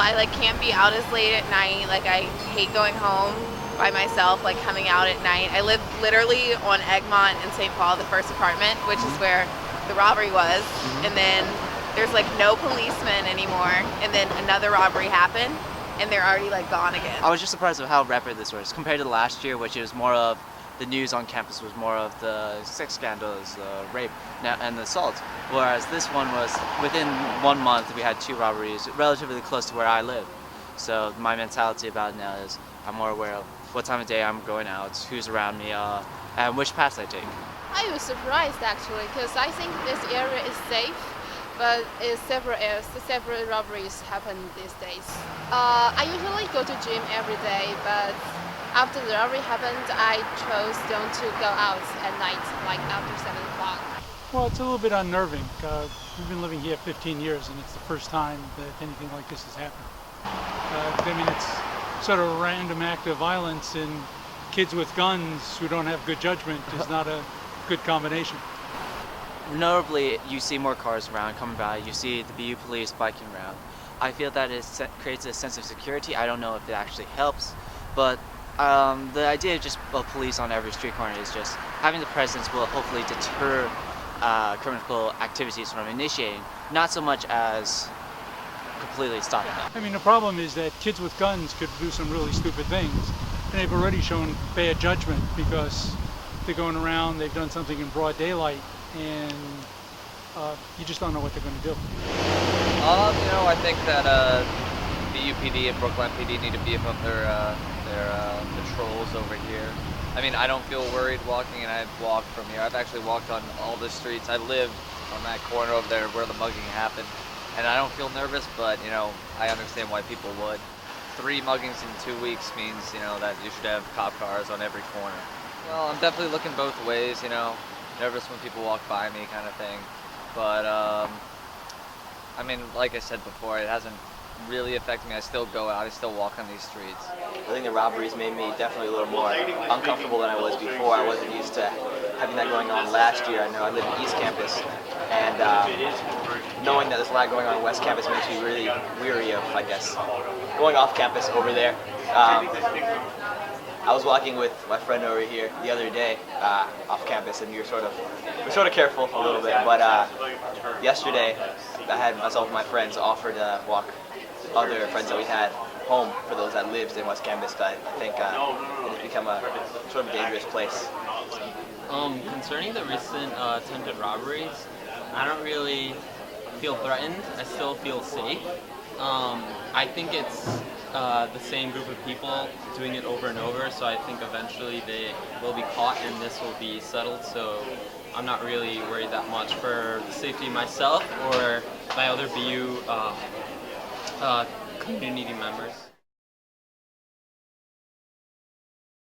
I like can't be out as late at night. Like I hate going home by myself, like coming out at night. I live literally on Egmont in St. Paul, the first apartment, which is where the robbery was. And then there's like no policemen anymore. And then another robbery happened, and they're already like gone again. I was just surprised of how rapid this was compared to last year, which is more of the news on campus was more of the sex scandals, rape, and assault. Whereas this one was within 1 month we had 2 robberies, relatively close to where I live. So my mentality about it now is I'm more aware of what time of day I'm going out, who's around me, and which paths I take. I was surprised actually because I think this area is safe, but several robberies happen these days. I usually go to gym every day, but after the robbery happened, I chose don't to go out at night, like after 7 o'clock. Well, it's a little bit unnerving. We've been living here 15 years, and it's the first time that anything like this has happened. I mean, it's sort of a random act of violence, and kids with guns who don't have good judgment is not a good combination. Notably, you see more cars around coming by, you see the BU police biking around. I feel that it creates a sense of security. I don't know if it actually helps, but the idea of just police on every street corner is just having the presence will hopefully deter criminal activities from initiating, not so much as completely stopping them. I mean, the problem is that kids with guns could do some really stupid things, and they've already shown bad judgment because they're going around, they've done something in broad daylight, and you just don't know what they're going to do. I think that BUPD and Brookline PD need to beef up their patrols over here. I mean, I don't feel worried walking, and I've walked from here. I've actually walked on all the streets. I live on that corner over there where the mugging happened, and I don't feel nervous, but, I understand why people would. 3 muggings in 2 weeks means, that you should have cop cars on every corner. Well, I'm definitely looking both ways, nervous when people walk by me kind of thing. But, I mean, like I said before, it hasn't really affected me. I still go out, I still walk on these streets. I think the robberies made me definitely a little more uncomfortable than I was before. I wasn't used to having that going on last year. I know I live in East Campus, and knowing that there's a lot going on West Campus makes me really weary of, I guess, going off campus over there. I was walking with my friend over here the other day off campus, and we were sort of careful a little bit. But yesterday, I had myself and my friends offer to walk other friends that we had home for those that lived in West Campus. I think it has become a sort of dangerous place. Concerning the recent attempted robberies, I don't really feel threatened. I still feel safe. I think it's the same group of people doing it over and over, so I think eventually they will be caught and this will be settled, so I'm not really worried that much for the safety of myself or my other BU community members.